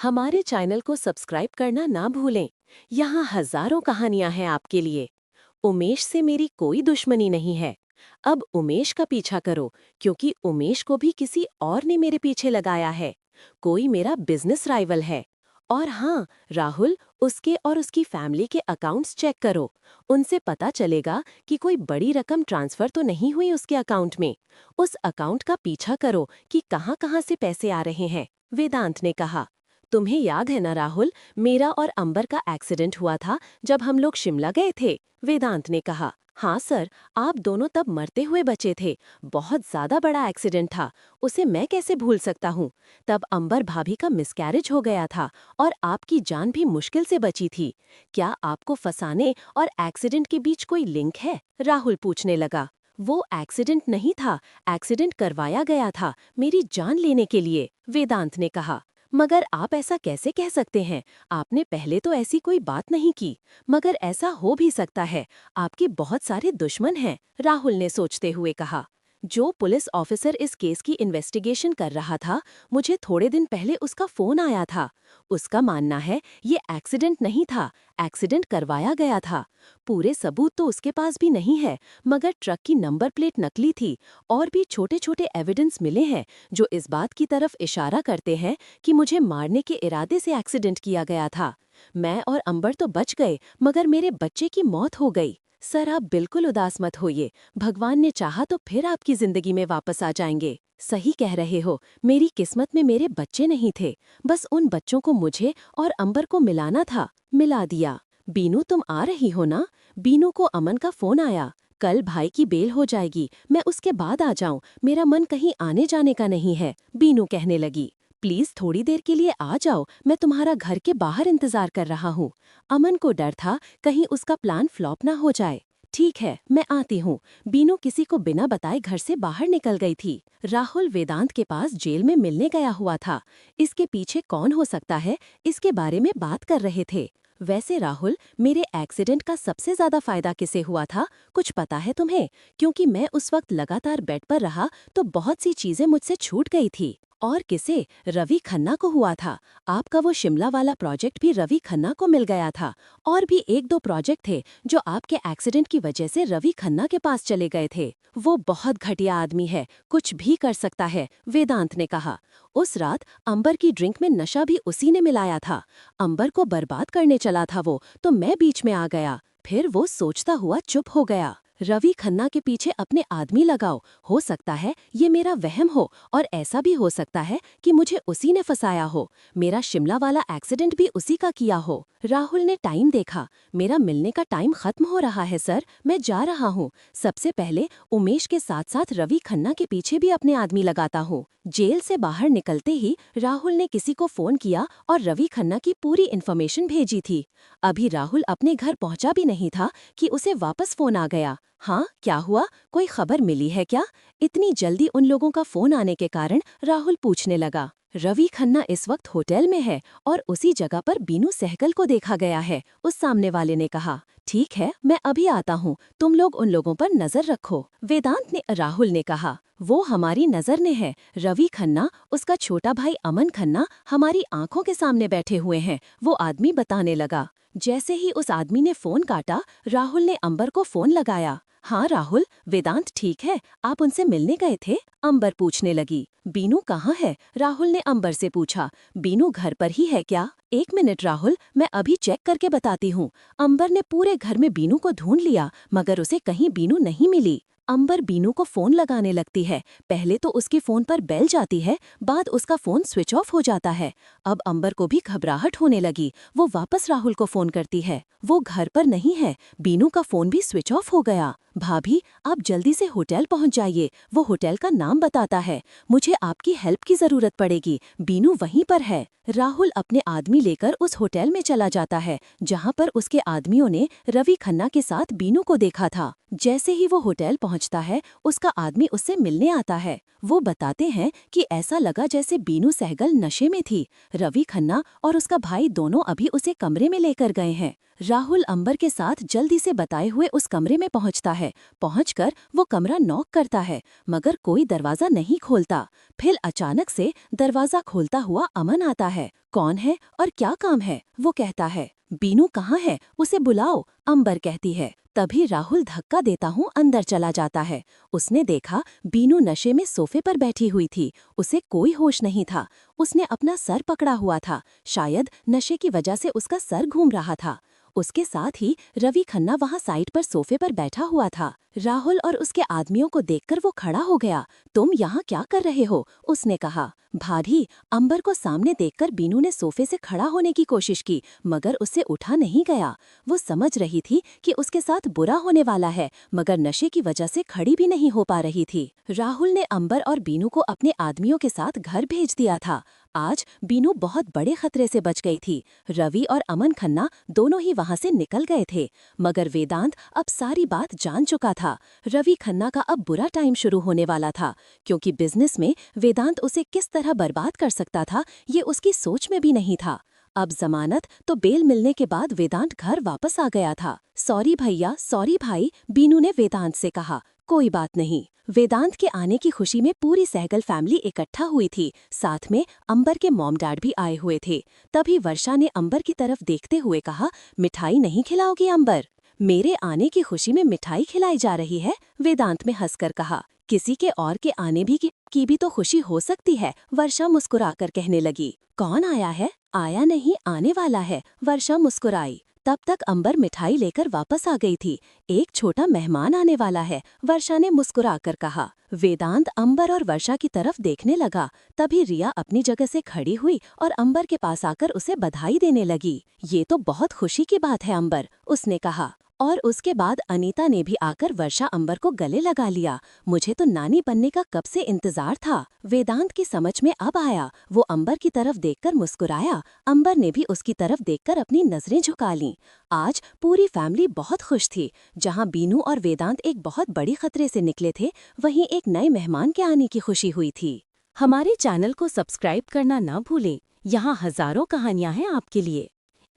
हमारे चैनल को सब्सक्राइब करना ना भूलें। यहाँ हजारों कहानियां हैं आपके लिए। उमेश से मेरी कोई दुश्मनी नहीं है। अब उमेश का पीछा करो, क्योंकि उमेश को भी किसी और ने मेरे पीछे लगाया है। कोई मेरा बिजनेस राइवल है। और हाँ, राहुल, उसके और उसकी फैमिली के अकाउंट्स चेक करो। उनसे पता चलेगा कि कोई बड़ी रकम ट्रांसफर तो नहीं हुई उसके अकाउंट में। उस अकाउंट का पीछा करो कि कहाँ-कहाँ से पैसे आ रहे हैं। वेदांत ने कहा। तुम्हें याद है ना राहुल, मेरा और अंबर का एक्सीडेंट हुआ था जब हम लोग शिमला गए थे। वेदांत ने कहा। हाँ सर, आप दोनों तब मरते हुए बचे थे। बहुत ज्यादा बड़ा एक्सीडेंट था। उसे मैं कैसे भूल सकता हूँ। तब अंबर भाभी का मिसकैरेज हो गया था और आपकी जान भी मुश्किल से बची थी। क्या आपको फंसाने और एक्सीडेंट के बीच कोई लिंक है? राहुल पूछने लगा। वो एक्सीडेंट नहीं था, एक्सीडेंट करवाया गया था मेरी जान लेने के लिए, वेदांत ने कहा। मगर आप ऐसा कैसे कह सकते हैं? आपने पहले तो ऐसी कोई बात नहीं की। मगर ऐसा हो भी सकता है। आपके बहुत सारे दुश्मन हैं, राहुल ने सोचते हुए कहा। जो पुलिस ऑफिसर इस केस की इन्वेस्टिगेशन कर रहा था, मुझे थोड़े दिन पहले उसका फोन आया था। उसका मानना है ये एक्सीडेंट नहीं था, एक्सीडेंट करवाया गया था। पूरे सबूत तो उसके पास भी नहीं है, मगर ट्रक की नंबर प्लेट नकली थी और भी छोटे-छोटे एविडेंस मिले हैं जो इस बात की तरफ इशारा करते हैं कि मुझे मारने के इरादे से एक्सीडेंट किया गया था। मैं और अंबर तो बच गए, मगर मेरे बच्चे की मौत हो गई। सर, आप बिल्कुल उदास मत होइए। भगवान ने चाहा तो फिर आपकी जिंदगी में वापस आ जाएंगे। सही कह रहे हो, मेरी किस्मत में मेरे बच्चे नहीं थे। बस उन बच्चों को मुझे और अंबर को मिलाना था, मिला दिया। बीनू, तुम आ रही हो ना? बीनू को अमन का फोन आया। कल भाई की बेल हो जाएगी, मैं उसके बाद आ जाऊं। मेरा मन कहीं आने जाने का नहीं है, बीनू कहने लगी। प्लीज थोड़ी देर के लिए आ जाओ, मैं तुम्हारा घर के बाहर इंतजार कर रहा हूँ। अमन को डर था कहीं उसका प्लान फ्लॉप ना हो जाए। ठीक है, मैं आती हूँ। बीनू किसी को बिना बताए घर से बाहर निकल गई थी। राहुल वेदांत के पास जेल में मिलने गया हुआ था। इसके पीछे कौन हो सकता है, इसके बारे में बात कर रहे थे। वैसे राहुल, मेरे एक्सीडेंट का सबसे ज्यादा फायदा किसे हुआ था, कुछ पता है तुम्हें? क्योंकि मैं उस वक्त लगातार बेड पर रहा तो बहुत सी चीजें मुझसे छूट गई थी। और किसे? रवि खन्ना को हुआ था। आपका वो शिमला वाला प्रोजेक्ट भी रवि खन्ना को मिल गया था। और भी एक दो प्रोजेक्ट थे जो आपके एक्सीडेंट की वजह से रवि खन्ना के पास चले गए थे। वो बहुत घटिया आदमी है, कुछ भी कर सकता है, वेदांत ने कहा। उस रात अंबर की ड्रिंक में नशा भी उसी ने मिलाया था। अंबर को बर्बाद करने चला था वो, तो मैं बीच में आ गया। फिर वो सोचता हुआ चुप हो गया। रवि खन्ना के पीछे अपने आदमी लगाओ। हो सकता है ये मेरा वहम हो, और ऐसा भी हो सकता है कि मुझे उसी ने फंसाया हो। मेरा शिमला वाला एक्सीडेंट भी उसी का किया हो। राहुल ने टाइम देखा। मेरा मिलने का टाइम खत्म हो रहा है सर, मैं जा रहा हूँ। सबसे पहले उमेश के साथ साथ रवि खन्ना के पीछे भी अपने आदमी लगाता हूँ। जेल से बाहर निकलते ही राहुल ने किसी को फोन किया और रवि खन्ना की पूरी इन्फॉर्मेशन भेजी थी। अभी राहुल अपने घर पहुंचा भी नहीं था कि उसे वापस फोन आ गया। हाँ, क्या हुआ? कोई खबर मिली है क्या? इतनी जल्दी उन लोगों का फोन आने के कारण राहुल पूछने लगा। रवि खन्ना इस वक्त होटल में है और उसी जगह पर बीनू सहगल को देखा गया है, उस सामने वाले ने कहा। ठीक है, मैं अभी आता हूँ, तुम लोग उन लोगों पर नजर रखो, वेदांत ने राहुल ने कहा। वो हमारी नजर में है। रवि खन्ना, उसका छोटा भाई अमन खन्ना हमारी आंखों के सामने बैठे हुए हैं, वो आदमी बताने लगा। जैसे ही उस आदमी ने फोन काटा, राहुल ने अंबर को फोन लगाया। हाँ राहुल, वेदांत ठीक है, आप उनसे मिलने गए थे? अंबर पूछने लगी। बीनू कहाँ है? राहुल ने अंबर से पूछा। बीनू घर पर ही है क्या? एक मिनट राहुल, मैं अभी चेक करके बताती हूँ। अंबर ने पूरे घर में बीनू को ढूंढ लिया, मगर उसे कहीं बीनू नहीं मिली। अंबर बीनू को फोन लगाने लगती है। पहले तो उसके फोन पर बेल जाती है, बाद उसका फोन स्विच ऑफ हो जाता है। अब अंबर को भी घबराहट होने लगी। वो वापस राहुल को फोन करती है। वो घर पर नहीं है। बीनू का फोन भी स्विच ऑफ हो गया। भाभी, आप जल्दी से होटल पहुंच जाइए, वो होटल का नाम बताता है। मुझे आपकी हेल्प की जरूरत पड़ेगी, बीनू वहीं पर है। राहुल अपने आदमी लेकर उस होटल में चला जाता है जहां पर उसके आदमियों ने रवि खन्ना के साथ बीनू को देखा था। जैसे ही वो होटल पहुंचता है, उसका आदमी उससे मिलने आता है। वो बताते हैं कि ऐसा लगा जैसे बीनू सहगल नशे में थी। रवि खन्ना और उसका भाई दोनों अभी उसे कमरे में लेकर गए हैं। राहुल अंबर के साथ जल्दी से बताए हुए उस कमरे में पहुंचता है। पहुंचकर वो कमरा नॉक करता है, मगर कोई दरवाजा नहीं खोलता। फिर अचानक से दरवाजा खोलता हुआ अमन आता है। कौन है और क्या काम है? वो कहता है। बीनू कहाँ है? उसे बुलाओ, अंबर कहती है। तभी राहुल धक्का देता हूँ अंदर चला जाता है। उसने देखा बीनू नशे में सोफे पर बैठी हुई थी। उसे कोई होश नहीं था। उसने अपना सर पकड़ा हुआ था। शायद नशे की वजह से उसका सर घूम रहा था। उसके साथ ही रवि खन्ना वहाँ साइड पर सोफे पर बैठा हुआ था। राहुल और उसके आदमियों को देखकर वो खड़ा हो गया। तुम यहाँ क्या कर रहे हो? उसने कहा। भाभी, अंबर को सामने देखकर बीनू ने सोफे से खड़ा होने की कोशिश की, मगर उससे उठा नहीं गया। वो समझ रही थी कि उसके साथ बुरा होने वाला है, मगर नशे की वजह से खड़ी भी नहीं हो पा रही थी। राहुल ने अंबर और बीनू को अपने आदमियों के साथ घर भेज दिया था। आज बीनू बहुत बड़े खतरे से बच गई थी। रवि और अमन खन्ना दोनों ही वहां से निकल गए थे, मगर वेदांत अब सारी बात जान चुका था। रवि खन्ना का अब बुरा टाइम शुरू होने वाला था, क्योंकि बिजनेस में वेदांत उसे किस तरह बर्बाद कर सकता था, ये उसकी सोच में भी नहीं था। अब जमानत तो बेल मिलने के बाद वेदांत घर वापस आ गया था। सॉरी भैया, सॉरी भाई, बीनू ने वेदांत से कहा। कोई बात नहीं। वेदांत के आने की खुशी में पूरी सहगल फैमिली इकट्ठा हुई थी। साथ में अंबर के मॉम डैड भी आए हुए थे। तभी वर्षा ने अंबर की तरफ देखते हुए कहा, मिठाई नहीं खिलाओगी अंबर? मेरे आने की खुशी में मिठाई खिलाई जा रही है? वेदांत में हंसकर कहा। किसी के और के आने की भी तो खुशी हो सकती है, वर्षा मुस्कुराकर कहने लगी। कौन आया है? आया नहीं, आने वाला है, वर्षा मुस्कुराई। तब तक अंबर मिठाई लेकर वापस आ गई थी। एक छोटा मेहमान आने वाला है, वर्षा ने मुस्कुराकर कहा। वेदांत अंबर और वर्षा की तरफ देखने लगा। तभी रिया अपनी जगह से खड़ी हुई और अंबर के पास आकर उसे बधाई देने लगी। ये तो बहुत खुशी की बात है अंबर, उसने कहा। और उसके बाद अनीता ने भी आकर वर्षा अंबर को गले लगा लिया। मुझे तो नानी बनने का कब से इंतजार था। वेदांत की समझ में अब आया। वो अंबर की तरफ देखकर मुस्कुराया। अंबर ने भी उसकी तरफ देखकर अपनी नजरें झुका लीं। आज पूरी फैमिली बहुत खुश थी। जहां बीनू और वेदांत एक बहुत बड़ी खतरे से निकले थे, वहीं एक नए मेहमान के आने की खुशी हुई थी। हमारे चैनल को सब्सक्राइब करना ना भूलें। यहाँ हजारों कहानियां हैं आपके लिए।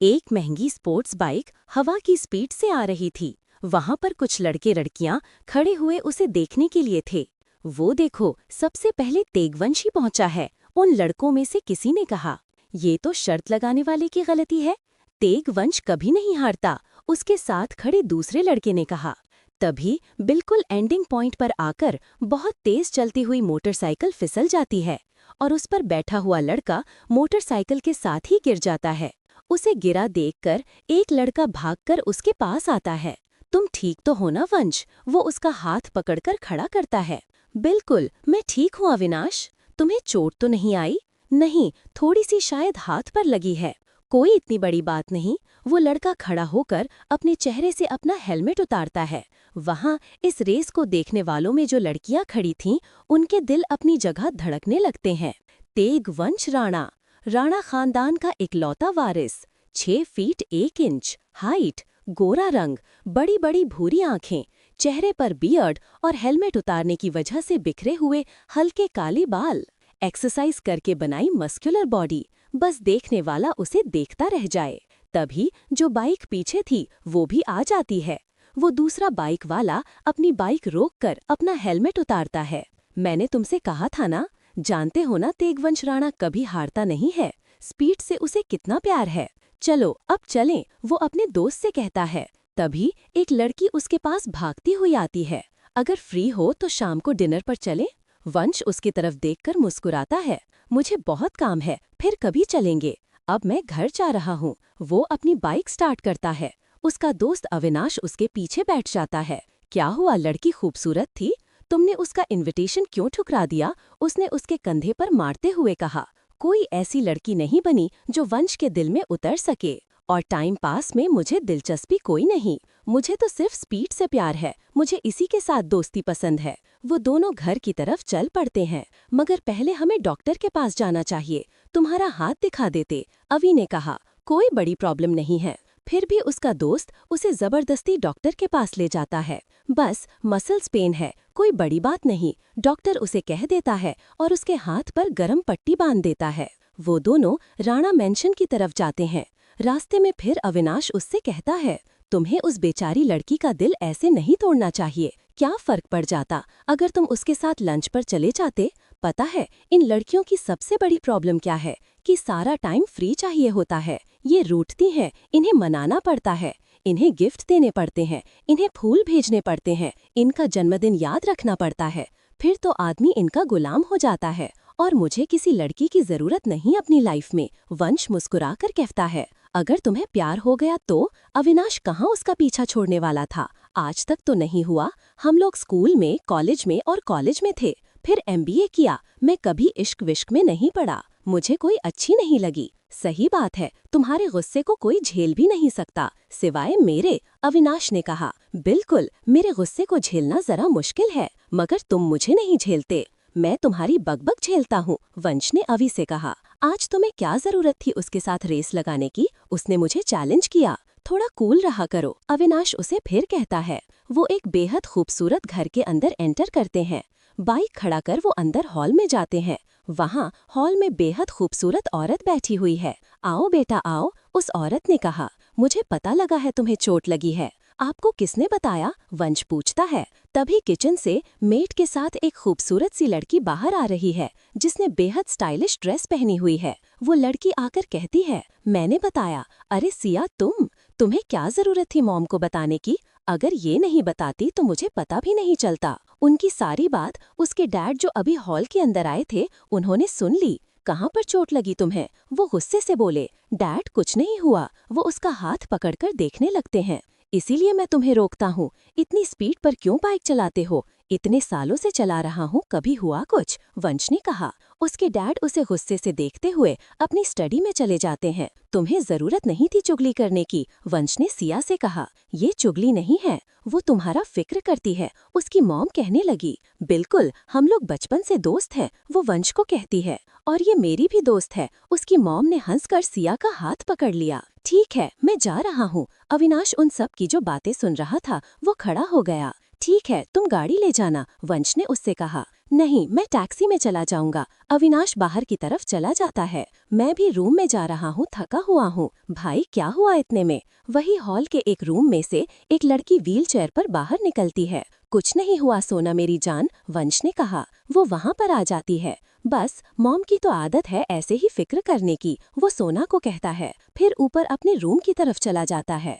एक महंगी स्पोर्ट्स बाइक हवा की स्पीड से आ रही थी। वहां पर कुछ लड़के लड़कियां खड़े हुए उसे देखने के लिए थे। वो देखो, सबसे पहले तेगवंशी पहुंचा है, उन लड़कों में से किसी ने कहा। ये तो शर्त लगाने वाले की गलती है। तेगवंश कभी नहीं हारता, उसके साथ खड़े दूसरे लड़के ने कहा। तभी बिल्कुल एंडिंग पॉइंट पर आकर बहुत तेज चलती हुई मोटरसाइकिल फिसल जाती है और उस पर बैठा हुआ लड़का मोटरसाइकिल के साथ ही गिर जाता है। उसे गिरा देखकर एक लड़का भागकर उसके पास आता है। तुम ठीक तो हो ना वंश? वो उसका हाथ पकड़कर खड़ा करता है। बिल्कुल, मैं ठीक हूँ अविनाश। तुम्हें चोट तो नहीं आई? नहीं, थोड़ी सी शायद हाथ पर लगी है। कोई इतनी बड़ी बात नहीं। वो लड़का खड़ा होकर अपने चेहरे से अपना हेलमेट उतारता है। वहां इस रेस को देखने वालों में जो लड़कियां खड़ी थीं, उनके दिल अपनी जगह धड़कने लगते हैं। तेगवंश राणा, राणा खानदान का इकलौता वारिस, 6 फीट 1 इंच हाइट, गोरा रंग, बड़ी बड़ी भूरी आंखें, चेहरे पर बियर्ड और हेलमेट उतारने की वजह से बिखरे हुए हल्के काले बाल, एक्सरसाइज करके बनाई मस्कुलर बॉडी। बस देखने वाला उसे देखता रह जाए। तभी जो बाइक पीछे थी वो भी आ जाती है। वो दूसरा बाइक वाला अपनी बाइक रोककर अपना हेलमेट उतारता है। मैंने तुमसे कहा था ना, जानते हो ना तेगवंश राणा कभी हारता नहीं है। स्पीड से उसे कितना प्यार है। चलो अब चलें, वो अपने दोस्त से कहता है। तभी एक लड़की उसके पास भागती हुई आती है। अगर फ्री हो तो शाम को डिनर पर चलें? वंश उसकी तरफ देखकर मुस्कुराता है। मुझे बहुत काम है, फिर कभी चलेंगे। अब मैं घर जा रहा हूँ। वो अपनी बाइक स्टार्ट करता है। उसका दोस्त अविनाश उसके पीछे बैठ जाता है। क्या हुआ, लड़की खूबसूरत थी? तुमने उसका इनविटेशन क्यों ठुकरा दिया? उसने उसके कंधे पर मारते हुए कहा। कोई ऐसी लड़की नहीं बनी जो वंश के दिल में उतर सके। और टाइम पास में मुझे दिलचस्पी कोई नहीं। मुझे तो सिर्फ स्पीड से प्यार है। मुझे इसी के साथ दोस्ती पसंद है। वो दोनों घर की तरफ चल पड़ते हैं। मगर पहले हमें डॉक्टर के पास जाना चाहिए। तुम्हारा हाथ दिखा देते, अवि ने कहा। कोई बड़ी प्रॉब्लम नहीं है। फिर भी उसका दोस्त उसे जबरदस्ती डॉक्टर के पास ले जाता है। बस मसल्स पेन है, कोई बड़ी बात नहीं, डॉक्टर उसे कह देता है और उसके हाथ पर गरम पट्टी बांध देता है। वो दोनों राणा मेंशन की तरफ जाते हैं। रास्ते में फिर अविनाश उससे कहता है, तुम्हें उस बेचारी लड़की का दिल ऐसे नहीं तोड़ना चाहिए। क्या फर्क पड़ जाता अगर तुम उसके साथ लंच पर चले जाते? पता है इन लड़कियों की सबसे बड़ी प्रॉब्लम क्या है कि सारा टाइम फ्री चाहिए होता है। ये रूठती हैं, इन्हें मनाना पड़ता है, इन्हें गिफ्ट देने पड़ते हैं, इन्हें फूल भेजने पड़ते हैं, इनका जन्मदिन याद रखना पड़ता है। फिर तो आदमी इनका गुलाम हो जाता है। और मुझे किसी लड़की की जरूरत नहीं अपनी लाइफ में, वंश मुस्कुराकर कहता है। अगर तुम्हें प्यार हो गया तो अविनाश कहाँ उसका पीछा छोड़ने वाला था? आज तक तो नहीं हुआ। हम लोग स्कूल में, कॉलेज में थे, फिर MBA किया। मैं कभी इश्क विश्क में नहीं पड़ा, मुझे कोई अच्छी नहीं लगी। सही बात है, तुम्हारे गुस्से को कोई झेल भी नहीं सकता सिवाय मेरे, अविनाश ने कहा। बिल्कुल, मेरे गुस्से को झेलना जरा मुश्किल है, मगर तुम मुझे नहीं झेलते। मैं तुम्हारी बकबक झेलता हूँ, वंश ने अवि से कहा। आज तुम्हें क्या जरूरत थी उसके साथ रेस लगाने की? उसने मुझे चैलेंज किया। थोड़ा कूल रहा करो, अविनाश उसे फिर कहता है। वो एक बेहद खूबसूरत घर के अंदर एंटर करते हैं। बाइक खड़ा कर वो अंदर हॉल में जाते हैं। वहाँ हॉल में बेहद खूबसूरत औरत बैठी हुई है। आओ बेटा आओ, उस औरत ने कहा। मुझे पता लगा है तुम्हें चोट लगी है। आपको किसने बताया? वंश पूछता है। तभी किचन से मेट के साथ एक खूबसूरत सी लड़की बाहर आ रही है, जिसने बेहद स्टाइलिश ड्रेस पहनी हुई है। वो लड़की आकर कहती है, मैंने बताया। अरे सिया, तुम्हें क्या जरूरत थी मॉम को बताने की? अगर ये नहीं बताती तो मुझे पता भी नहीं चलता। उनकी सारी बात उसके डैड जो अभी हॉल के अंदर आए थे, उन्होंने सुन ली। कहाँ पर चोट लगी तुम्हें? वो गुस्से से बोले। डैड, कुछ नहीं हुआ। वो उसका हाथ पकड़कर देखने लगते हैं। इसीलिए मैं तुम्हें रोकता हूँ। इतनी स्पीड पर क्यों बाइक चलाते हो? इतने सालों से चला रहा हूँ, कभी हुआ कुछ? वंश ने कहा। उसके डैड उसे गुस्से से देखते हुए अपनी स्टडी में चले जाते हैं। तुम्हें जरूरत नहीं थी चुगली करने की, वंश ने सिया से कहा। ये चुगली नहीं है, वो तुम्हारा फिक्र करती है, उसकी मॉम कहने लगी। बिल्कुल, हम लोग बचपन से दोस्त हैं, वो वंश को कहती है। और ये मेरी भी दोस्त है, उसकी मॉम ने हंसकर सिया का हाथ पकड़ लिया। ठीक है, मैं जा रहा हूँ। अविनाश उन सब की जो बातें सुन रहा था, वो खड़ा हो गया। ठीक है, तुम गाड़ी ले जाना, वंश ने उससे कहा। नहीं, मैं टैक्सी में चला जाऊंगा। अविनाश बाहर की तरफ चला जाता है। मैं भी रूम में जा रहा हूँ, थका हुआ हूँ। भाई, क्या हुआ इतने में? वही हॉल के एक रूम में से एक लड़की व्हीलचेयर पर बाहर निकलती है। कुछ नहीं हुआ सोना मेरी जान, वंश ने कहा। वो वहाँ पर आ जाती है। बस मॉम की तो आदत है ऐसे ही फिक्र करने की, वो सोना को कहता है। फिर ऊपर अपने रूम की तरफ चला जाता है।